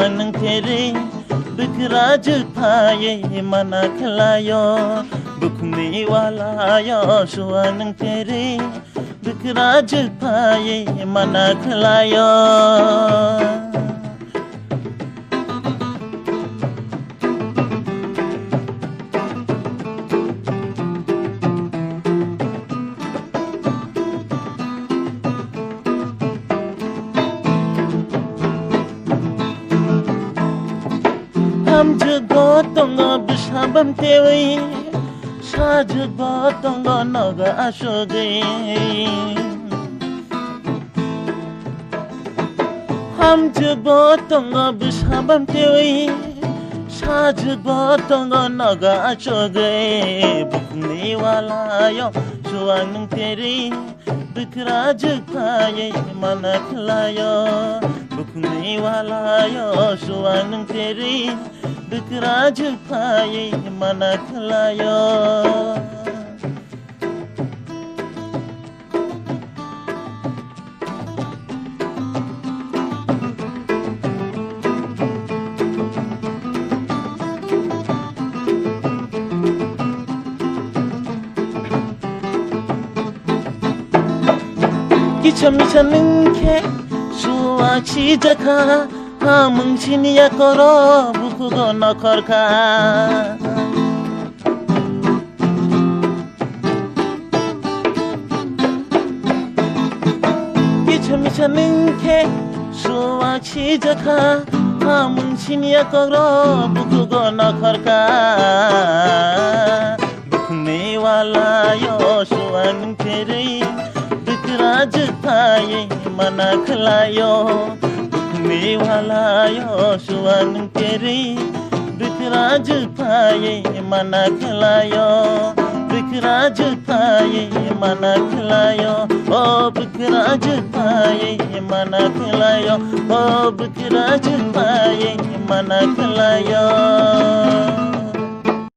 सुहान तेरे बिखराज पाए मना खिलायो बुखने वाला यो सुहान तेरे बिखराज पाए मना खिलायो 함주고 비사밤 때위 사주고 똥거 너가 아쇼게 함주고 똥거 비사밤 때위 사주고 똥거 너가 아쇼게 बुकने वाला यो सुहान तेरे बिखराज पाए मना खिलायो बुकने वाला यो सुहान तेरे बिखराज पाए मना खिलायो 기차미차 능케 수아치 자카 하뭉치니야 걸어 부쿠고 너커카 기차미차 능케 수아치 자카 하뭉치니야 걸어 부쿠고 너커카 बुकने वाला यो सुहान तेरे बिखराज पाए मना खिलायो बुकने वाला यो सुहान तेरे बिखराज पाए मना खिलायो बिखराज पाए मना खिलायो ओ बिखराज पाए मना खिलायो ओ बिखराज पाए मना खिलायो